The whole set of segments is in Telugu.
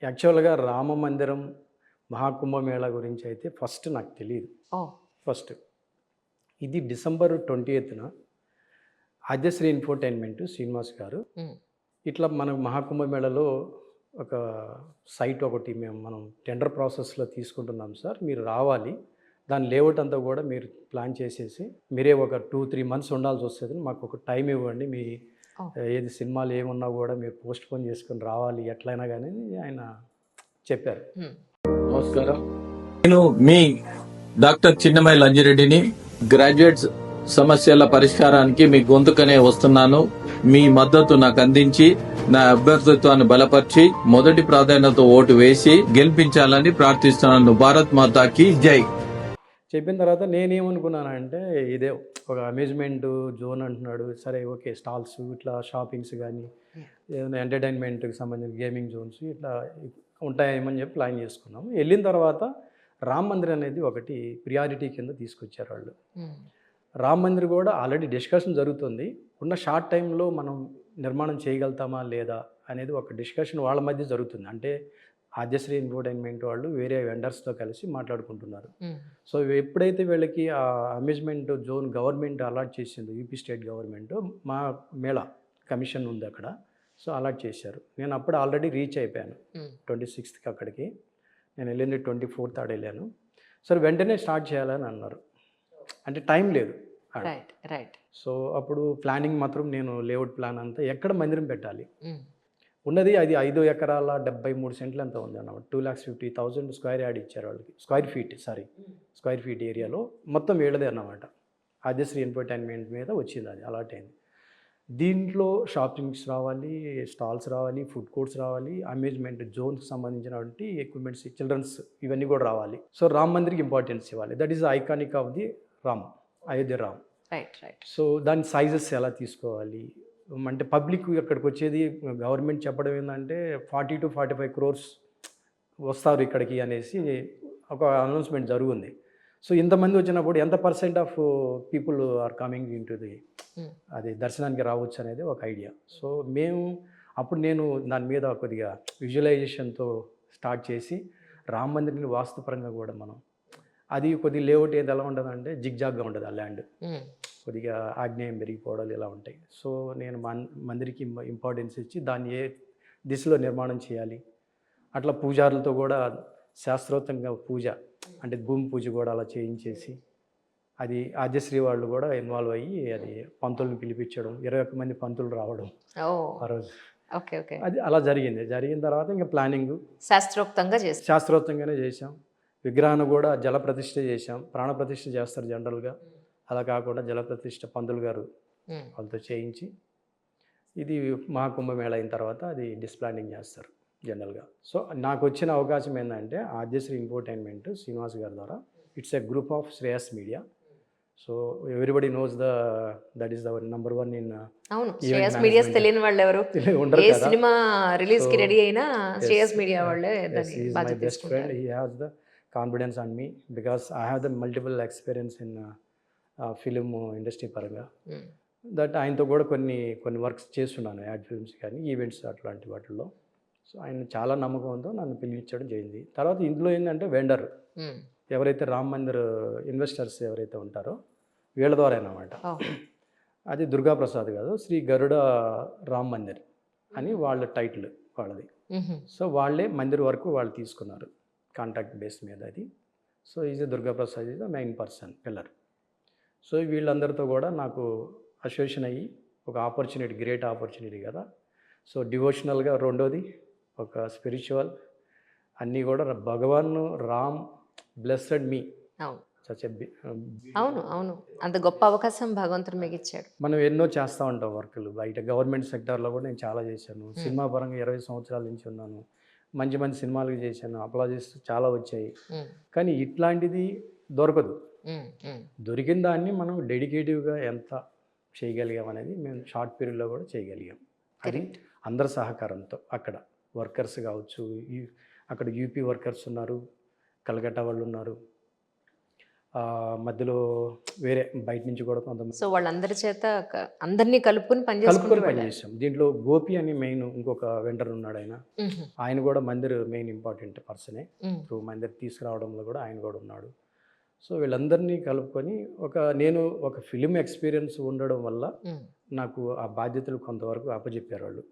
యాక్చువల్‌గా రామ మందిరం, మహాకుంభమేళా గురించయితే ఫస్ట్ నాకు తెలీదు. ఓహ్! ఫస్ట్. ఇది డిసెంబర్ 20న ఆద్యశ్రీ ఇన్ఫోటైన్‌మెంట్ శ్రీనివాస్ గారు హ్మ్. ఇట్లా మన మహాకుంభమేళాలో ఒక సైట్ ఒకటి మనం టెండర్ ప్రాసెస్‌లో తీసుకుంటున్నాం సార్. మీరు రావాలి. దాని లేఅవుట్ అంతా కూడా మీరు ప్లాన్ చేసేసి, మీరే ఒక 2, 3 మంత్స్ ఉండాల్సొస్తది. మాకొక టైం ఇవ్వండి. ఓహ్! ఏది సినిమాలు ఏమున్నా కూడా మీరు పోస్ట్‌పోన్ చేసుకొని రావాలి ఎట్లైనా గాని ఆయన చెప్పారు. హ్మ్. నమస్కారం. నేను మీ డాక్టర్ చిన్నమై లంజిరెడ్డిని. గ్రాడ్యుయేట్స్ సమస్యల పరిష్కారానికి మీ గొంతుకనే వస్తున్నాను. మీ మద్దతు నాకు అందించి నా అభ్యర్థిత్వాన్ని బలపరిచి మొదటి ప్రాధాన్యత ఓటు వేసి గెలిపించాలని ప్రార్థిస్తున్నాను. భారత్ మాతాకి జై. చెప్పిన తర్వాత నేనేమనుకున్నానంటే ఇదే ఒక అమ్యూజ్మెంట్ జోన్ అంటున్నాడు. సరే ఓకే, స్టాల్స్ ఇట్లా షాపింగ్స్ కానీ ఏదైనా ఎంటర్టైన్మెంట్కి సంబంధించిన గేమింగ్ జోన్స్ ఇట్లా ఉంటాయేమని చెప్పి ప్లాన్ చేసుకున్నాము. వెళ్ళిన తర్వాత రామ్ మందిర్ అనేది ఒకటి ప్రియారిటీ కింద తీసుకొచ్చారు వాళ్ళు. హ్మ్. రామ్ మందిర్ కూడా ఆల్రెడీ డిస్కషన్ జరుగుతుంది. ఉన్న షార్ట్ టైంలో మనం నిర్మాణం చేయగలుగుతామా లేదా అనేది ఒక డిస్కషన్ వాళ్ళ మధ్య జరుగుతుంది. అంటే ఆద్యశ్రీ ఇన్ఫోటైన్మెంట్ వాళ్ళు వేరే వెండర్స్తో కలిసి మాట్లాడుకుంటున్నారు. హ్మ్. సో ఎప్పుడైతే వీళ్ళకి ఆ అమ్యూజ్మెంట్ జోన్ గవర్నమెంట్ అలాట్ చేసిందో, యూపీ స్టేట్ గవర్నమెంట్, మా మేళా కమిషన్ ఉంది అక్కడ. సో అలాట్ చేశారు. నేను అప్పుడు ఆల్రెడీ రీచ్ అయిపోయాను. హ్మ్. 26కి అక్కడికి. నేను వెళ్ళింది 24th ఆడ వెళ్ళాను. సరే వెంటనే స్టార్ట్ చేయాలని అన్నారు. అంటే టైం లేదు ఆడ. రైట్. సో అప్పుడు ప్లానింగ్ మాత్రం నేను లేఅవుట్ ప్లాన్ అంతా ఎక్కడ మందిరం పెట్టాలి హ్మ్. ఉన్నది, అది 5 ఎకరాల 73 సెంట్లు ఎంత ఉంది అన్నమాట. 2,50,000 స్క్వేర్ యార్డ్ ఇచ్చారు వాళ్ళకి. స్క్వేర్ ఫీట్ ఏరియాలో మొత్తం వీళ్ళదే అన్నమాట. ఆద్యశ్రీ ఎంటర్టైన్మెంట్ మీద వచ్చింది, అది అలాట్ అయింది. దీంట్లో షాపింగ్స్ రావాలి, స్టాల్స్ రావాలి, ఫుడ్ కోర్ట్స్ రావాలి, అమ్యూజ్మెంట్ జోన్కి సంబంధించినటువంటి ఎక్విప్మెంట్స్, చిల్డ్రన్స్ ఇవన్నీ కూడా రావాలి. సో రామ్ మందిర్కి ఇంపార్టెన్స్ ఇవ్వాలి. That is iconic of the Ram, Ayodhya Ram. Right. So దాని సైజెస్ ఎలా తీసుకోవాలి అంటే పబ్లిక్ ఇక్కడికి వచ్చేది, గవర్నమెంట్ చెప్పడం ఏంటంటే 40-45 crores వస్తారు ఇక్కడికి అనేసి ఒక అనౌన్స్మెంట్ జరుగుంది. సో ఇంతమంది వచ్చినప్పుడు ఎంత percent of people are coming into the అది దర్శనానికి రావచ్చు అనేది ఒక ఐడియా. సో అప్పుడు నేను దాని మీద కొద్దిగా విజువలైజేషన్తో స్టార్ట్ చేసి రామ్ మందిర్ని వాస్తుపరంగా కూడా మనం అది కొద్దిగా లేఅవుట్ ఏది ఎలా ఉంటుందంటే జిగ్జాగ్గా ఉంటుంది ఆ ల్యాండ్, కొద్దిగా ఆగ్నేయం పెరిగిపోవడాలు ఇలా ఉంటాయి. సో నేను మందిరికి ఇంపార్టెన్స్ ఇచ్చి దాన్ని ఏ దిశలో నిర్మాణం చేయాలి, అట్లా పూజారులతో కూడా శాస్త్రోక్తంగా పూజ అంటే భూమి పూజ కూడా అలా చేయించేసి, అది ఆద్యశ్రీ వాళ్ళు కూడా ఇన్వాల్వ్ అయ్యి అది పంతులను పిలిపించడం, 21 మంది పంతులు రావడం ఆ రోజు. ఓకే. అది అలా జరిగిన తర్వాత ఇంకా ప్లానింగ్ శాస్త్రోక్తంగానే చేసాం. విగ్రహాన్ని కూడా జల ప్రతిష్ఠ చేసాం. ప్రాణ ప్రతిష్ఠ చేస్తారు జనరల్గా, అలా కాకుండా జలప్రతిష్ఠ పంతులు గారు వాళ్ళతో చేయించి, ఇది మహాకుంభమేళ అయిన తర్వాత అది డిస్ప్లానింగ్ చేస్తారు జనరల్గా. సో నాకు వచ్చిన అవకాశం ఏంటంటే ఆద్యశ్రీ ఇన్ఫోటైన్మెంట్ శ్రీనివాస్ గారి ద్వారా, it's a group of Shreyas media. So everybody knows that is the number 1 in Shreyas medias తెలియని వాళ్ళు ఎవరు ఉండరు ఏ కదా. సినిమా రిలీజ్ కి రెడీ అయినా శ్రేయస్ మీడియా వాళ్ళే దాన్ని బాధ్యత బెస్ట్ ఫ్రెండ్. తీసుకుంటారు. He has the confidence on me because I have the multiple experience in film industry పరంగా. దట్ ఆయనతో కూడా కొన్ని వర్క్స్ చేస్తున్నాను, యాడ్ ఫిల్మ్స్ కానీ ఈవెంట్స్ అట్లాంటి వాటిల్లో. సో ఆయన చాలా నమ్మకంతో నన్ను పిలిపించడం జరిగింది. తర్వాత ఇందులో ఏంటంటే వెండర్ ఎవరైతే రామ్ మందిర్ ఇన్వెస్టర్స్ ఎవరైతే ఉంటారో వీళ్ళ ద్వారా అన్నమాట. అది దుర్గాప్రసాద్ కాదు, శ్రీ గరుడ రామ్ మందిర్ అని వాళ్ళ టైటిల్ వాళ్ళది. సో వాళ్ళే మందిర్ వరకు వాళ్ళు తీసుకున్నారు కాంట్రాక్ట్ బేస్ మీద అది. So is Durgaprasad is the main person pillar. So వీళ్ళందరితో కూడా నాకు అసోసియేషన్ అయ్యి ఒక ఆపర్చునిటీ, గ్రేట్ ఆపర్చునిటీ కదా. సో డివోషనల్గా రెండోది ఒక స్పిరిచువల్, అన్నీ కూడా Bhagwan Ram blessed me such a అవును అంత గొప్ప అవకాశం భగవంతుడు మీకు ఇచ్చాడు. మనం ఎన్నో చేస్తూ ఉంటాం వర్కులు బయట. గవర్నమెంట్ సెక్టార్లో కూడా నేను చాలా చేశాను. సినిమా పరంగా 20 సంవత్సరాల నుంచి ఉన్నాను. మంచి సినిమాలకు చేశాను, అప్లాజెస్ చాలా వచ్చాయి. కానీ ఇట్లాంటిది దొరకదు. దొరికిన దాన్ని మనం డెడికేటివ్గా ఎంత చేయగలిగాం అనేది మేము షార్ట్ పీరియడ్లో కూడా చేయగలిగాం. అది అందరి సహకారంతో. అక్కడ వర్కర్స్ కావచ్చు, అక్కడ యూపీ వర్కర్స్ ఉన్నారు, కలకత్తా వాళ్ళు ఉన్నారు, మధ్యలో వేరే బయట నుంచి కూడా కొంతమంది సో వాళ్ళందరి చేత అందరినీ కలుపుకొని కలుపుకొని పనిచేసుకుంటూ పనిచేసాం. దీంట్లో గోపి అని మెయిన్ ఇంకొక వెండర్ ఉన్నాడు. ఆయన కూడా మందిర్ మెయిన్ ఇంపార్టెంట్ పర్సనే. త్రూ మందిర్ తీసుకురావడంలో కూడా ఆయన కూడా ఉన్నాడు. సో వీళ్ళందరినీ కలుపుకొని నేను ఒక ఫిలిం ఎక్స్పీరియన్స్ ఉండడం వల్ల నాకు ఆ బాధ్యతలు కొంతవరకు అప్పచెప్పారు వాళ్ళు.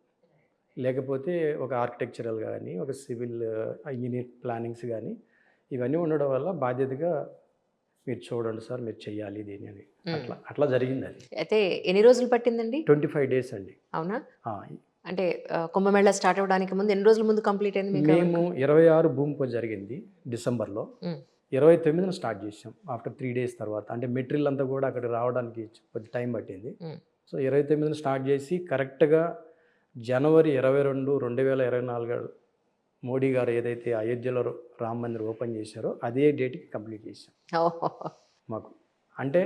లేకపోతే ఒక ఆర్కిటెక్చరల్ కానీ, ఒక సివిల్ ఇంజనీర్ ప్లానింగ్స్ కానీ ఇవన్నీ ఉండడం వల్ల బాధ్యతగా మీరు చూడండి సార్, మీరు చెయ్యాలి దీని అని అట్లా జరిగింది. అది అయితే ఎన్ని రోజులు పట్టిందండి? 25 days అండి. అవునా? అంటే కుంభమేళా స్టార్ట్ అవ్వడానికి ముందు ఎన్ని రోజుల ముందు కంప్లీట్ అయింది మీకు? మేము 26 భూమి పూజ జరిగింది డిసెంబర్లో. 29న స్టార్ట్ చేసాం. ఆఫ్టర్ 3 days తర్వాత, అంటే మెటీరియల్ అంతా కూడా అక్కడ రావడానికి కొద్ది టైం పట్టింది. సో 29న స్టార్ట్ చేసి కరెక్ట్గా జనవరి 22, 2024 మోడీ గారు ఏదైతే అయోధ్యలో రామ మందిర్ ఓపెన్ చేశారో అదే డేట్కి కంప్లీట్ చేసాం. మాకు అంటే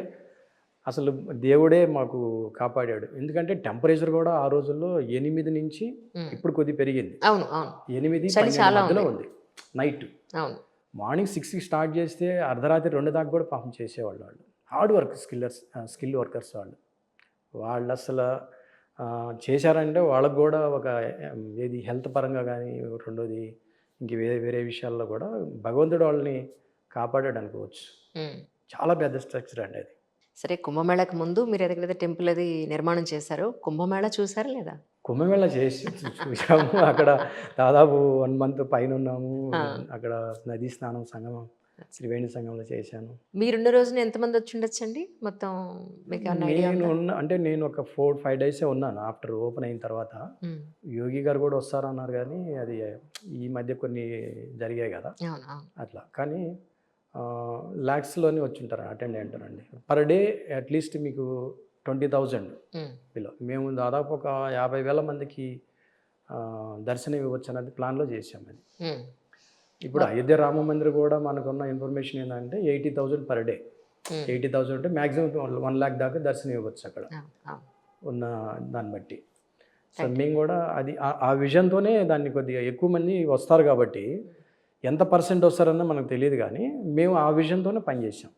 అసలు దేవుడే మాకు కాపాడాడు. ఎందుకంటే టెంపరేచర్ కూడా ఆ రోజుల్లో 8 నుంచి ఇప్పుడు కొద్ది పెరిగింది. 8-12 మధ్యలో ఉంది నైట్. మార్నింగ్ 6కి స్టార్ట్ చేస్తే అర్ధరాత్రి 2 దాకా కూడా పాపం చేసేవాళ్ళు. వాళ్ళు హార్డ్ వర్క్ స్కిల్ వర్కర్స్ వాళ్ళు అసలు చేశారంటే వాళ్ళకు కూడా ఒక ఏది హెల్త్ పరంగా కానీ, రెండోది ఇంక వేరే విషయాల్లో కూడా భగవంతుడు వాళ్ళని కాపాడాడు అనుకోవచ్చు. చాలా పెద్ద స్ట్రక్చర్ అండి అది. సరే, కుంభమేళాకు ముందు మీరు ఎదగలేదా టెంపుల్ అది నిర్మాణం చేశారు, కుంభమేళా చూసారా లేదా? కుంభమేళా చూసాము. అక్కడ దాదాపు 1 month పైన ఉన్నాము. అక్కడ నదీ స్నానం సంగమం త్రివేణి సంఘంలో చేశాను. మీరున్న రోజున ఎంతమంది వచ్చి ఉండొచ్చండి మొత్తం? మీకు నేను ఒక 4-5 days ఉన్నాను ఆఫ్టర్ ఓపెన్ అయిన తర్వాత. యోగి గారు కూడా వస్తారన్నారు కానీ అది ఈ మధ్య కొన్ని జరిగాయి కదా అట్లా. కానీ లాక్స్లోనే వచ్చి ఉంటారు అటెండెంట్ అండి. పర్ డే అట్లీస్ట్ మీకు 20,000 బిలో. మేము దాదాపు ఒక 50,000 మందికి దర్శనం ఇవ్వచ్చు అనేది ప్లాన్లో చేసాం. అది ఇప్పుడు అయోధ్య రామ మందిర్ కూడా మనకున్న ఇన్ఫర్మేషన్ ఏంటంటే 80,000 పర్ డే. 80,000 అంటే మ్యాక్సిమం 1 lakh దాకా దర్శనం ఇవ్వచ్చు అక్కడ ఉన్న దాన్ని బట్టి. సో మేము కూడా అది ఆ విజన్తోనే దాన్ని కొద్దిగా ఎక్కువ మంది వస్తారు కాబట్టి ఎంత % వస్తారన్న మనకు తెలియదు, కానీ మేము ఆ విజన్తోనే పనిచేసాం.